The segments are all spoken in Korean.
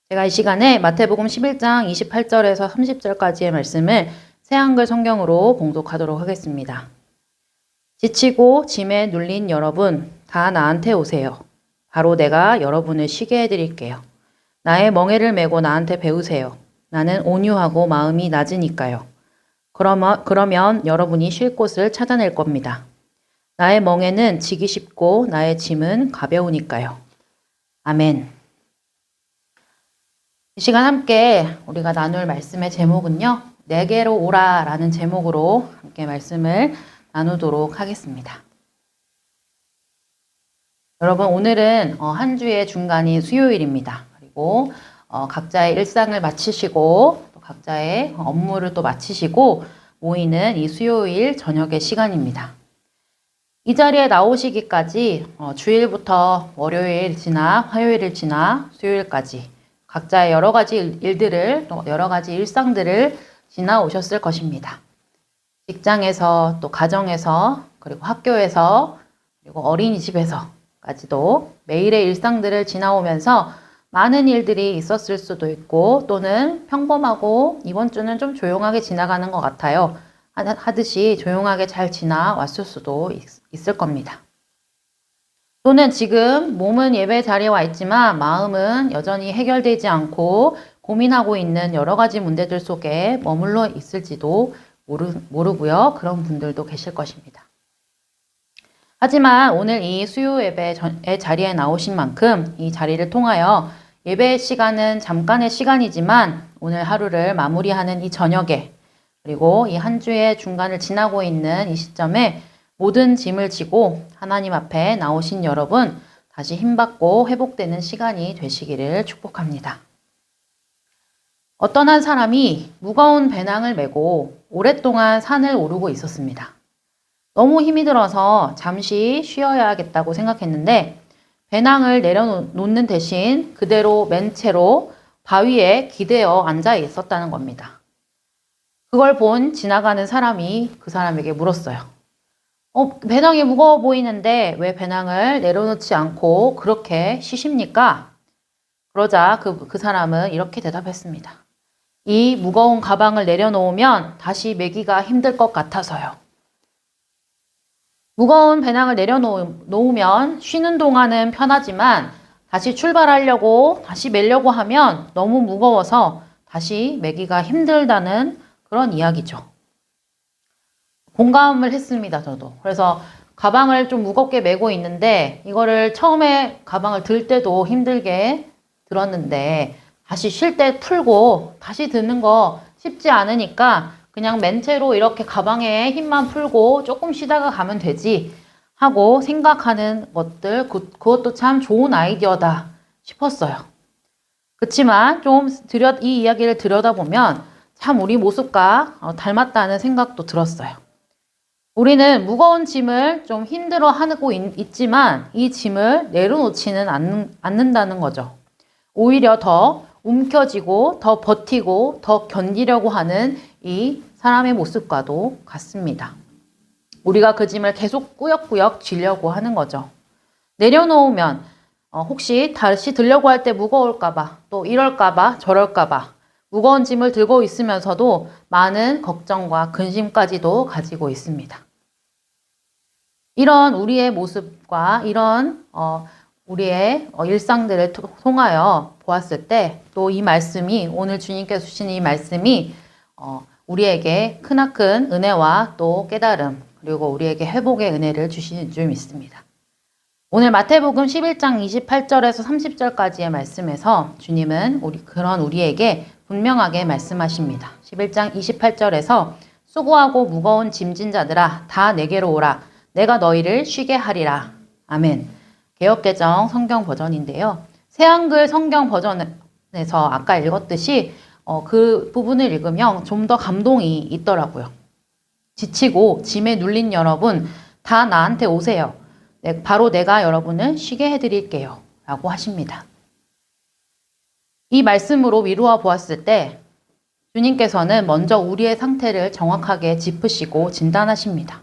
제가 이 시간에 마태복음 11장 28절에서 30절까지의 말씀을 새한글 성경으로 봉독하도록 하겠습니다. 지치고 짐에 눌린 여러분, 다 나한테 오세요. 바로 내가 여러분을 쉬게 해드릴게요. 나의 멍에를 메고 나한테 배우세요. 나는 온유하고 마음이 낮으니까요. 그러면 여러분이 쉴 곳을 찾아낼 겁니다. 나의 멍에는 지기 쉽고 나의 짐은 가벼우니까요. 아멘. 이 시간 함께 우리가 나눌 말씀의 제목은요. 내게로 오라 라는 제목으로 함께 말씀을 나누도록 하겠습니다. 여러분 오늘은 한 주의 중간인 수요일입니다. 그리고 각자의 일상을 마치시고 또 각자의 업무를 또 마치시고 모이는 이 수요일 저녁의 시간입니다. 이 자리에 나오시기까지 주일부터 월요일 지나 화요일을 지나 수요일까지 각자의 여러 가지 일들을 또 여러 가지 일상들을 지나오셨을 것입니다. 직장에서 또 가정에서 그리고 학교에서 그리고 어린이집에서까지도 매일의 일상들을 지나오면서 많은 일들이 있었을 수도 있고 또는 평범하고 이번 주는 좀 조용하게 지나가는 것 같아요. 하듯이 조용하게 잘 지나왔을 수도 있을 겁니다. 또는 지금 몸은 예배 자리에 와 있지만 마음은 여전히 해결되지 않고 고민하고 있는 여러 가지 문제들 속에 머물러 있을지도 모르고요. 그런 분들도 계실 것입니다. 하지만 오늘 이 수요 예배의 자리에 나오신 만큼 이 자리를 통하여 예배의 시간은 잠깐의 시간이지만 오늘 하루를 마무리하는 이 저녁에 그리고 이 한 주의 중간을 지나고 있는 이 시점에 모든 짐을 지고 하나님 앞에 나오신 여러분 다시 힘받고 회복되는 시간이 되시기를 축복합니다. 어떤 한 사람이 무거운 배낭을 메고 오랫동안 산을 오르고 있었습니다. 너무 힘이 들어서 잠시 쉬어야겠다고 생각했는데 배낭을 내려놓는 대신 그대로 맨 채로 바위에 기대어 앉아 있었다는 겁니다. 그걸 본 지나가는 사람이 그 사람에게 물었어요. 배낭이 무거워 보이는데 왜 배낭을 내려놓지 않고 그렇게 쉬십니까? 그러자 그 사람은 이렇게 대답했습니다. 이 무거운 가방을 내려놓으면 다시 메기가 힘들 것 같아서요. 무거운 배낭을 내려놓으면 쉬는 동안은 편하지만 다시 출발하려고 다시 메려고 하면 너무 무거워서 다시 메기가 힘들다는 그런 이야기죠. 공감을 했습니다, 저도. 그래서 가방을 좀 무겁게 메고 있는데 이거를 처음에 가방을 들 때도 힘들게 들었는데 다시 쉴 때 풀고 다시 드는 거 쉽지 않으니까 그냥 맨 채로 이렇게 가방에 힘만 풀고 조금 쉬다가 가면 되지 하고 생각하는 것들 그것도 참 좋은 아이디어다 싶었어요. 그렇지만 좀 이 이야기를 들여다보면 참 우리 모습과 닮았다는 생각도 들었어요. 우리는 무거운 짐을 좀 힘들어 하고 있지만 이 짐을 내려놓지는 않는다는 거죠. 오히려 더 움켜쥐고 더 버티고 더 견디려고 하는 이 사람의 모습과도 같습니다. 우리가 그 짐을 계속 꾸역꾸역 쥐려고 하는 거죠. 내려놓으면 혹시 다시 들려고 할 때 무거울까봐 또 이럴까봐 저럴까봐 무거운 짐을 들고 있으면서도 많은 걱정과 근심까지도 가지고 있습니다. 이런 우리의 모습과 이런 우리의 일상들을 통하여 보았을 때 또 이 말씀이 오늘 주님께서 주신 이 말씀이 우리에게 크나큰 은혜와 또 깨달음 그리고 우리에게 회복의 은혜를 주시는 줄 믿습니다. 오늘 마태복음 11장 28절에서 30절까지의 말씀에서 주님은 우리에게 분명하게 말씀하십니다. 11장 28절에서 수고하고 무거운 짐진 자들아 다 내게로 오라. 내가 너희를 쉬게 하리라. 아멘. 개역개정 성경 버전인데요. 새한글 성경 버전에서 아까 읽었듯이 그 부분을 읽으면 좀 더 감동이 있더라고요. 지치고 짐에 눌린 여러분 다 나한테 오세요. 바로 내가 여러분을 쉬게 해드릴게요. 라고 하십니다. 이 말씀으로 미루어 보았을 때 주님께서는 먼저 우리의 상태를 정확하게 짚으시고 진단하십니다.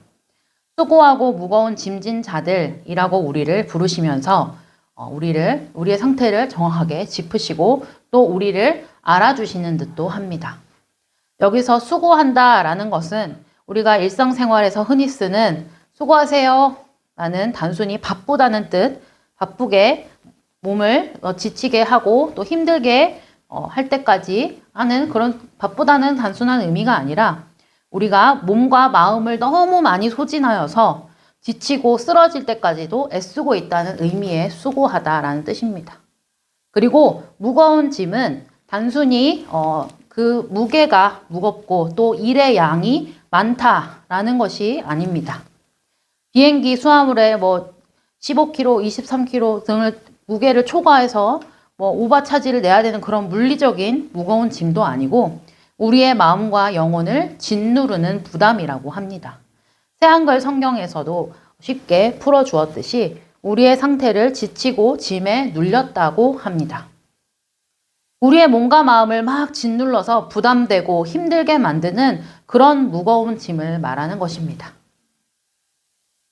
수고하고 무거운 짐진 자들이라고 우리를 부르시면서 우리의 상태를 정확하게 짚으시고 또 우리를 알아주시는 듯도 합니다. 여기서 수고한다라는 것은 우리가 일상생활에서 흔히 쓰는 수고하세요 라는 단순히 바쁘다는 뜻, 바쁘게 몸을 지치게 하고 또 힘들게 할 때까지 하는 그런 바쁘다는 단순한 의미가 아니라 우리가 몸과 마음을 너무 많이 소진하여서 지치고 쓰러질 때까지도 애쓰고 있다는 의미의 수고하다라는 뜻입니다. 그리고 무거운 짐은 단순히 그 무게가 무겁고 또 일의 양이 많다라는 것이 아닙니다. 비행기 수화물에 15kg, 23kg 등을 무게를 초과해서 오버차지를 내야 되는 그런 물리적인 무거운 짐도 아니고 우리의 마음과 영혼을 짓누르는 부담이라고 합니다. 새한글 성경에서도 쉽게 풀어주었듯이 우리의 상태를 지치고 짐에 눌렸다고 합니다. 우리의 몸과 마음을 막 짓눌러서 부담되고 힘들게 만드는 그런 무거운 짐을 말하는 것입니다.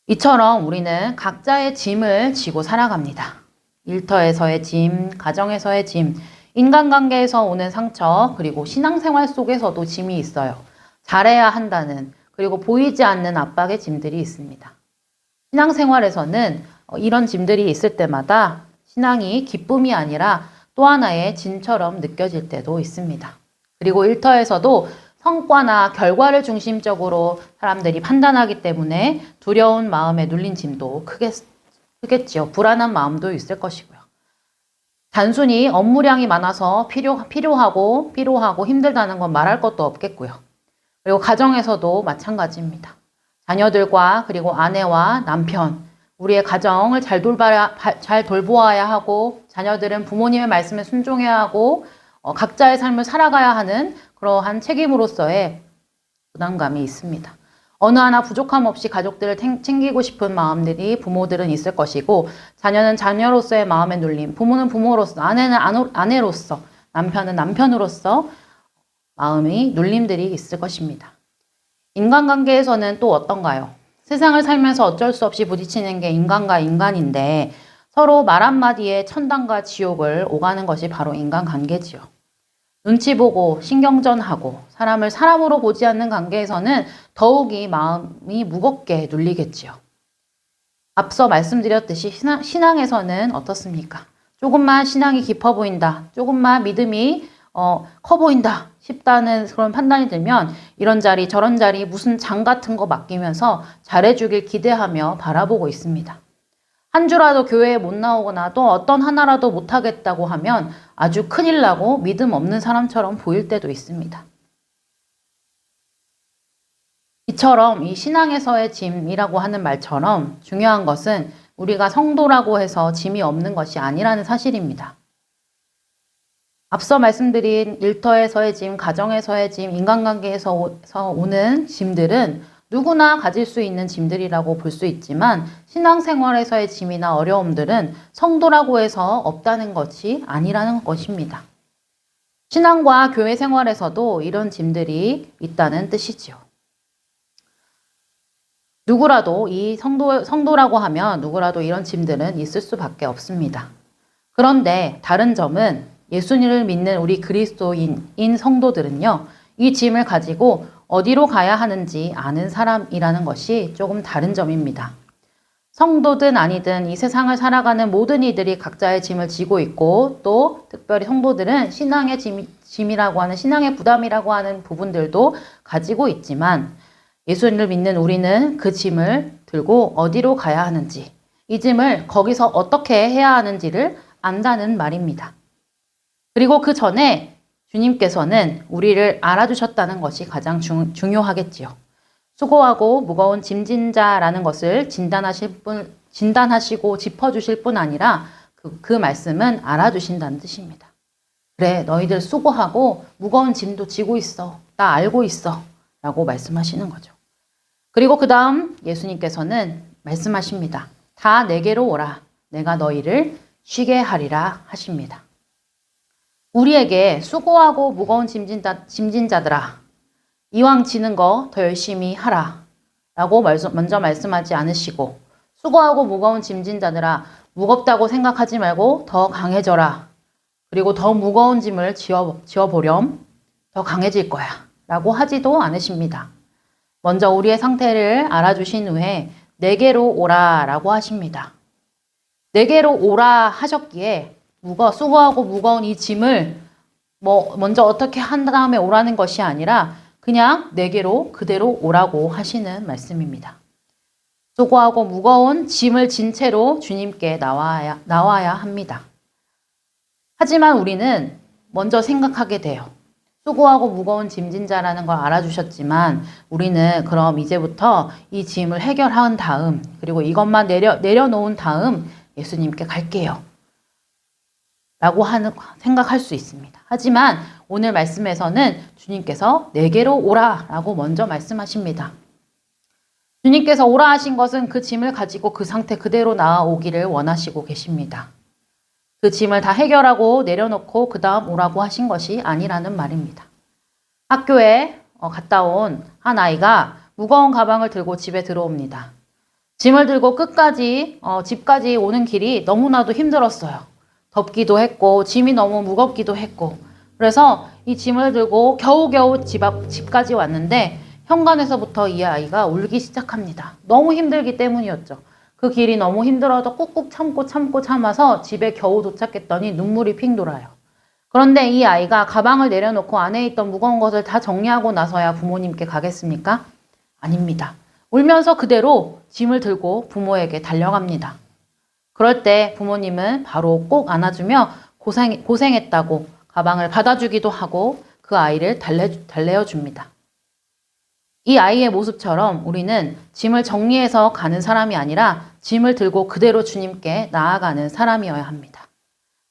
이처럼 우리는 각자의 짐을 지고 살아갑니다. 일터에서의 짐, 가정에서의 짐, 인간관계에서 오는 상처, 그리고 신앙생활 속에서도 짐이 있어요. 잘해야 한다는, 그리고 보이지 않는 압박의 짐들이 있습니다. 신앙생활에서는 이런 짐들이 있을 때마다 신앙이 기쁨이 아니라 또 하나의 짐처럼 느껴질 때도 있습니다. 그리고 일터에서도 성과나 결과를 중심적으로 사람들이 판단하기 때문에 두려운 마음에 눌린 짐도 크겠지요. 불안한 마음도 있을 것이고요. 단순히 업무량이 많아서 필요하고 힘들다는 건 말할 것도 없겠고요. 그리고 가정에서도 마찬가지입니다. 자녀들과 그리고 아내와 남편, 우리의 가정을 잘 돌보아야 하고 자녀들은 부모님의 말씀에 순종해야 하고 각자의 삶을 살아가야 하는 그러한 책임으로서의 부담감이 있습니다. 어느 하나 부족함 없이 가족들을 챙기고 싶은 마음들이 부모들은 있을 것이고 자녀는 자녀로서의 마음에 눌림, 부모는 부모로서, 아내는 아내로서, 남편은 남편으로서 마음의 눌림들이 있을 것입니다. 인간관계에서는 또 어떤가요? 세상을 살면서 어쩔 수 없이 부딪히는 게 인간과 인간인데 서로 말 한마디에 천당과 지옥을 오가는 것이 바로 인간관계지요. 눈치 보고 신경전하고 사람을 사람으로 보지 않는 관계에서는 더욱이 마음이 무겁게 눌리겠지요. 앞서 말씀드렸듯이 신앙에서는 어떻습니까? 조금만 신앙이 깊어 보인다, 조금만 믿음이 커 보인다 싶다는 그런 판단이 들면 이런 자리 저런 자리 무슨 장 같은 거 맡기면서 잘해주길 기대하며 바라보고 있습니다. 한 주라도 교회에 못 나오거나 또 어떤 하나라도 못하겠다고 하면 아주 큰일 나고 믿음 없는 사람처럼 보일 때도 있습니다. 이처럼 이 신앙에서의 짐이라고 하는 말처럼 중요한 것은 우리가 성도라고 해서 짐이 없는 것이 아니라는 사실입니다. 앞서 말씀드린 일터에서의 짐, 가정에서의 짐, 인간관계에서 오는 짐들은 누구나 가질 수 있는 짐들이라고 볼 수 있지만 신앙생활에서의 짐이나 어려움들은 성도라고 해서 없다는 것이 아니라는 것입니다. 신앙과 교회 생활에서도 이런 짐들이 있다는 뜻이지요. 누구라도 이 성도라고 하면 누구라도 이런 짐들은 있을 수밖에 없습니다. 그런데 다른 점은 예수님을 믿는 우리 그리스도인인 성도들은요, 이 짐을 가지고 어디로 가야 하는지 아는 사람이라는 것이 조금 다른 점입니다. 성도든 아니든 이 세상을 살아가는 모든 이들이 각자의 짐을 지고 있고 또 특별히 성도들은 신앙의 짐이라고 하는 신앙의 부담이라고 하는 부분들도 가지고 있지만 예수님을 믿는 우리는 그 짐을 들고 어디로 가야 하는지 이 짐을 거기서 어떻게 해야 하는지를 안다는 말입니다. 그리고 그 전에 주님께서는 우리를 알아주셨다는 것이 가장 중요하겠지요. 수고하고 무거운 짐진 자라는 것을 진단하시고 짚어주실 뿐 아니라 그 말씀은 알아주신다는 뜻입니다. 그래, 너희들 수고하고 무거운 짐도 지고 있어. 나 알고 있어. 라고 말씀하시는 거죠. 그리고 그 다음 예수님께서는 말씀하십니다. 다 내게로 오라. 내가 너희를 쉬게 하리라 하십니다. 우리에게 수고하고 무거운 짐진자들아 이왕 지는 거 더 열심히 하라 라고 먼저 말씀하지 않으시고 수고하고 무거운 짐진자들아 무겁다고 생각하지 말고 더 강해져라. 그리고 더 무거운 짐을 지어보렴. 더 강해질 거야. 라고 하지도 않으십니다. 먼저 우리의 상태를 알아주신 후에 내게로 오라 라고 하십니다. 내게로 오라 하셨기에 수고하고 무거운 이 짐을 먼저 어떻게 한 다음에 오라는 것이 아니라 그냥 내게로 그대로 오라고 하시는 말씀입니다. 수고하고 무거운 짐을 진 채로 주님께 나와야 합니다. 하지만 우리는 먼저 생각하게 돼요. 수고하고 무거운 짐진 자라는 걸 알아주셨지만 우리는 그럼 이제부터 이 짐을 해결한 다음 그리고 이것만 내려놓은 다음 예수님께 갈게요. 라고 생각할 수 있습니다. 하지만 오늘 말씀에서는 주님께서 내게로 오라 라고 먼저 말씀하십니다. 주님께서 오라 하신 것은 그 짐을 가지고 그 상태 그대로 나아오기를 원하시고 계십니다. 그 짐을 다 해결하고 내려놓고 그 다음 오라고 하신 것이 아니라는 말입니다. 학교에 갔다 온 한 아이가 무거운 가방을 들고 집에 들어옵니다. 짐을 들고 집까지 오는 길이 너무나도 힘들었어요. 덥기도 했고 짐이 너무 무겁기도 했고 그래서 이 짐을 들고 겨우겨우 집까지 왔는데 현관에서부터 이 아이가 울기 시작합니다. 너무 힘들기 때문이었죠. 그 길이 너무 힘들어서 꾹꾹 참아서 집에 겨우 도착했더니 눈물이 핑 돌아요. 그런데 이 아이가 가방을 내려놓고 안에 있던 무거운 것을 다 정리하고 나서야 부모님께 가겠습니까? 아닙니다. 울면서 그대로 짐을 들고 부모에게 달려갑니다. 그럴 때 부모님은 바로 꼭 안아주며 고생했다고 가방을 받아주기도 하고 그 아이를 달래어줍니다. 이 아이의 모습처럼 우리는 짐을 정리해서 가는 사람이 아니라 짐을 들고 그대로 주님께 나아가는 사람이어야 합니다.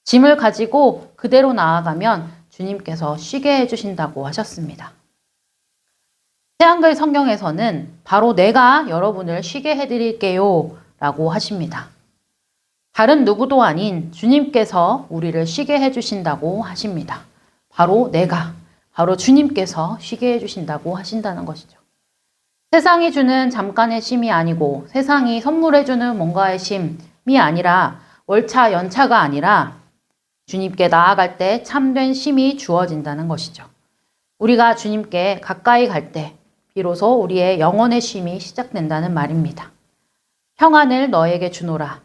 짐을 가지고 그대로 나아가면 주님께서 쉬게 해주신다고 하셨습니다. 새한글 성경에서는 바로 내가 여러분을 쉬게 해드릴게요 라고 하십니다. 다른 누구도 아닌 주님께서 우리를 쉬게 해주신다고 하십니다. 바로 주님께서 쉬게 해주신다고 하신다는 것이죠. 세상이 주는 잠깐의 쉼이 아니고 세상이 선물해주는 뭔가의 쉼이 아니라 월차, 연차가 아니라 주님께 나아갈 때 참된 쉼이 주어진다는 것이죠. 우리가 주님께 가까이 갈 때 비로소 우리의 영혼의 쉼이 시작된다는 말입니다. 평안을 너에게 주노라.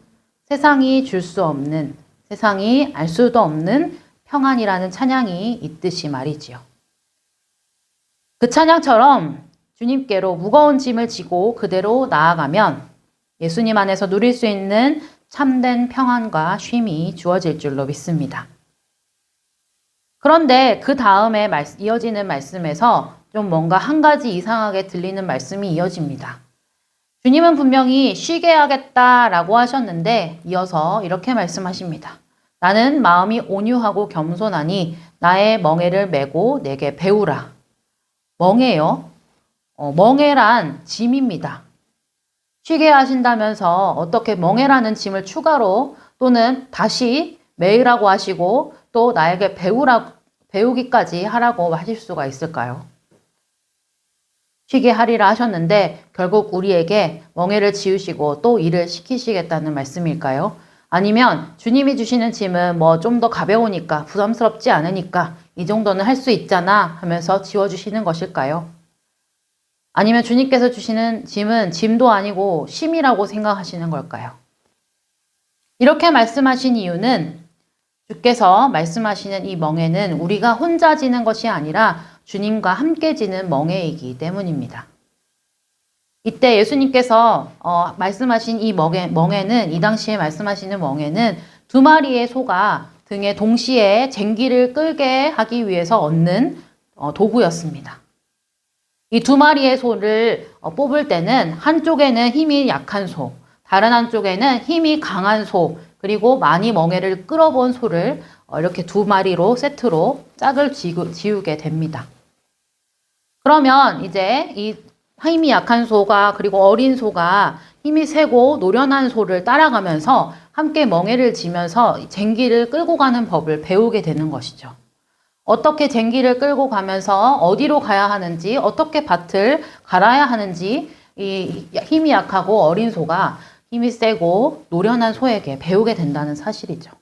세상이 줄 수 없는, 세상이 알 수도 없는 평안이라는 찬양이 있듯이 말이지요. 그 찬양처럼 주님께로 무거운 짐을 지고 그대로 나아가면 예수님 안에서 누릴 수 있는 참된 평안과 쉼이 주어질 줄로 믿습니다. 그런데 그 다음에 이어지는 말씀에서 좀 뭔가 한 가지 이상하게 들리는 말씀이 이어집니다. 주님은 분명히 쉬게 하겠다라고 하셨는데 이어서 이렇게 말씀하십니다. 나는 마음이 온유하고 겸손하니 나의 멍에를 메고 내게 배우라. 멍에요? 멍에란 짐입니다. 쉬게 하신다면서 어떻게 멍에라는 짐을 추가로 또는 다시 메으라고 하시고 또 나에게 배우기까지 하라고 하실 수가 있을까요? 쉬게 하리라 하셨는데 결국 우리에게 멍에를 지우시고 또 일을 시키시겠다는 말씀일까요? 아니면 주님이 주시는 짐은 좀 더 가벼우니까 부담스럽지 않으니까 이 정도는 할 수 있잖아 하면서 지워주시는 것일까요? 아니면 주님께서 주시는 짐은 짐도 아니고 쉼이라고 생각하시는 걸까요? 이렇게 말씀하신 이유는 주께서 말씀하시는 이 멍에는 우리가 혼자 지는 것이 아니라 주님과 함께 지는 멍에이기 때문입니다. 이때 예수님께서 말씀하신 이 멍에는 이 당시에 말씀하시는 멍에는 두 마리의 소가 등에 동시에 쟁기를 끌게 하기 위해서 얻는 도구였습니다. 이 두 마리의 소를 뽑을 때는 한쪽에는 힘이 약한 소, 다른 한쪽에는 힘이 강한 소, 그리고 많이 멍에를 끌어본 소를 이렇게 두 마리로 세트로 짝을 지우게 됩니다. 그러면 이제 이 힘이 약한 소가 그리고 어린 소가 힘이 세고 노련한 소를 따라가면서 함께 멍에를 지면서 쟁기를 끌고 가는 법을 배우게 되는 것이죠. 어떻게 쟁기를 끌고 가면서 어디로 가야 하는지, 어떻게 밭을 갈아야 하는지 이 힘이 약하고 어린 소가 힘이 세고 노련한 소에게 배우게 된다는 사실이죠.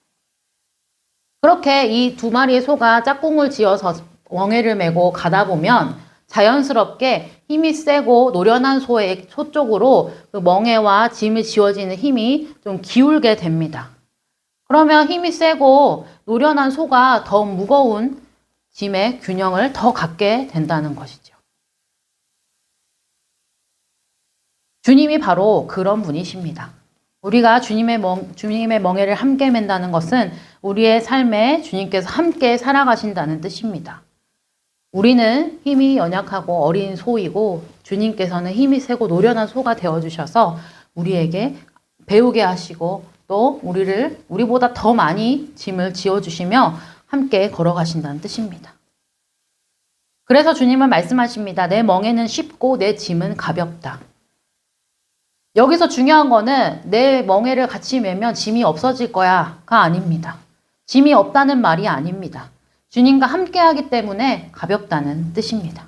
그렇게 이 두 마리의 소가 짝꿍을 지어서 멍에를 메고 가다 보면 자연스럽게 힘이 세고 노련한 소 쪽으로 그 멍에와 짐을 지어지는 힘이 좀 기울게 됩니다. 그러면 힘이 세고 노련한 소가 더 무거운 짐의 균형을 더 갖게 된다는 것이죠. 주님이 바로 그런 분이십니다. 우리가 주님의 멍에를 함께 맨다는 것은 우리의 삶에 주님께서 함께 살아가신다는 뜻입니다. 우리는 힘이 연약하고 어린 소이고 주님께서는 힘이 세고 노련한 소가 되어주셔서 우리에게 배우게 하시고 또 우리보다 더 많이 짐을 지어주시며 함께 걸어가신다는 뜻입니다. 그래서 주님은 말씀하십니다. 내 멍에는 쉽고 내 짐은 가볍다. 여기서 중요한 거는 내 멍에를 같이 메면 짐이 없어질 거야가 아닙니다. 짐이 없다는 말이 아닙니다. 주님과 함께 하기 때문에 가볍다는 뜻입니다.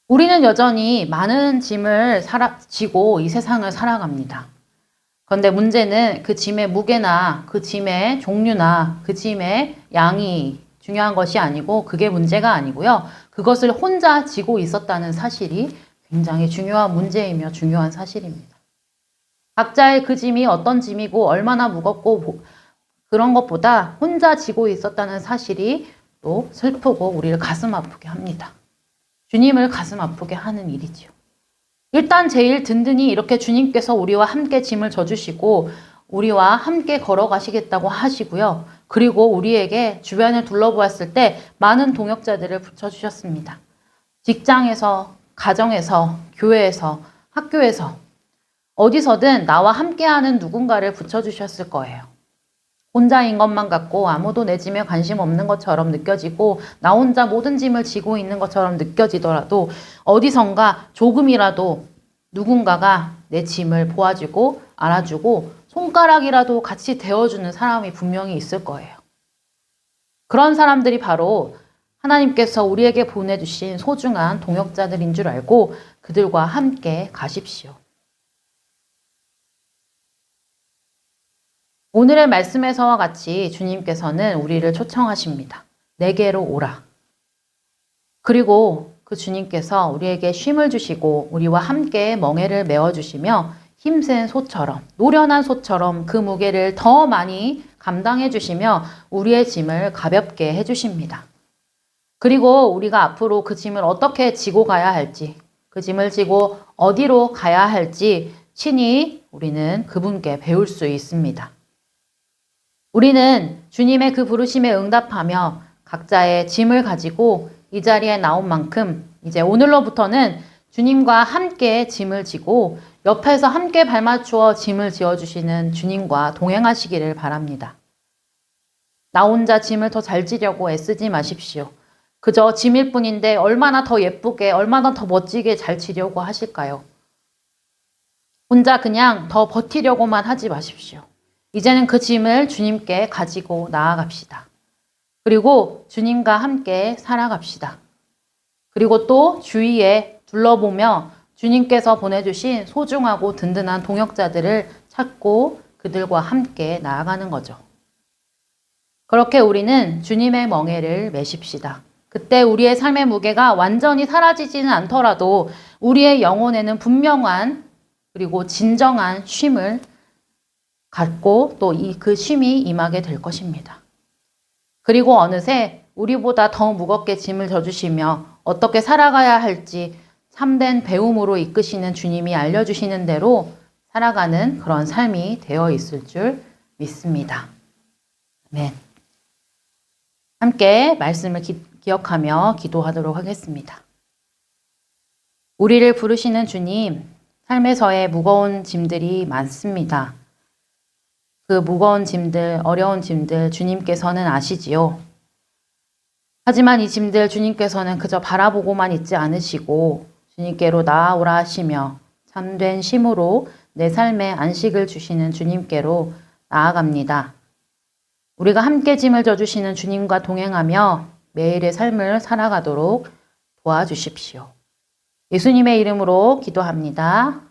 우리는 여전히 많은 짐을 지고 이 세상을 살아갑니다. 그런데 문제는 그 짐의 무게나 그 짐의 종류나 그 짐의 양이 중요한 것이 아니고 그게 문제가 아니고요. 그것을 혼자 지고 있었다는 사실이 굉장히 중요한 문제이며 중요한 사실입니다. 각자의 그 짐이 어떤 짐이고 얼마나 무겁고 그런 것보다 혼자 지고 있었다는 사실이 또 슬프고 우리를 가슴 아프게 합니다. 주님을 가슴 아프게 하는 일이지요. 일단 제일 든든히 이렇게 주님께서 우리와 함께 짐을 져주시고 우리와 함께 걸어가시겠다고 하시고요. 그리고 우리에게 주변을 둘러보았을 때 많은 동역자들을 붙여주셨습니다. 직장에서, 가정에서, 교회에서, 학교에서 어디서든 나와 함께하는 누군가를 붙여주셨을 거예요. 혼자인 것만 같고 아무도 내 짐에 관심 없는 것처럼 느껴지고 나 혼자 모든 짐을 지고 있는 것처럼 느껴지더라도 어디선가 조금이라도 누군가가 내 짐을 보아주고 알아주고 손가락이라도 같이 대어주는 사람이 분명히 있을 거예요. 그런 사람들이 바로 하나님께서 우리에게 보내주신 소중한 동역자들인 줄 알고 그들과 함께 가십시오. 오늘의 말씀에서와 같이 주님께서는 우리를 초청하십니다. 내게로 오라. 그리고 그 주님께서 우리에게 쉼을 주시고 우리와 함께 멍에를 메어주시며 힘센 소처럼 노련한 소처럼 그 무게를 더 많이 감당해 주시며 우리의 짐을 가볍게 해주십니다. 그리고 우리가 앞으로 그 짐을 어떻게 지고 가야 할지 그 짐을 지고 어디로 가야 할지 친히 우리는 그분께 배울 수 있습니다. 우리는 주님의 그 부르심에 응답하며 각자의 짐을 가지고 이 자리에 나온 만큼 이제 오늘로부터는 주님과 함께 짐을 지고 옆에서 함께 발맞추어 짐을 지어주시는 주님과 동행하시기를 바랍니다. 나 혼자 짐을 더 잘 지려고 애쓰지 마십시오. 그저 짐일 뿐인데 얼마나 더 예쁘게, 얼마나 더 멋지게 잘 지려고 하실까요? 혼자 그냥 더 버티려고만 하지 마십시오. 이제는 그 짐을 주님께 가지고 나아갑시다. 그리고 주님과 함께 살아갑시다. 그리고 또 주위에 둘러보며 주님께서 보내주신 소중하고 든든한 동역자들을 찾고 그들과 함께 나아가는 거죠. 그렇게 우리는 주님의 멍에를 메십시다. 그때 우리의 삶의 무게가 완전히 사라지지는 않더라도 우리의 영혼에는 분명한 그리고 진정한 쉼을 갖고 또 그 쉼이 임하게 될 것입니다. 그리고 어느새 우리보다 더 무겁게 짐을 져주시며 어떻게 살아가야 할지 참된 배움으로 이끄시는 주님이 알려주시는 대로 살아가는 그런 삶이 되어 있을 줄 믿습니다. 아멘. 함께 말씀을 기억하며 기도하도록 하겠습니다. 우리를 부르시는 주님, 삶에서의 무거운 짐들이 많습니다. 그 무거운 짐들, 어려운 짐들 주님께서는 아시지요. 하지만 이 짐들 주님께서는 그저 바라보고만 있지 않으시고 주님께로 나아오라 하시며 참된 쉼으로 내 삶에 안식을 주시는 주님께로 나아갑니다. 우리가 함께 짐을 져주시는 주님과 동행하며 매일의 삶을 살아가도록 도와주십시오. 예수님의 이름으로 기도합니다.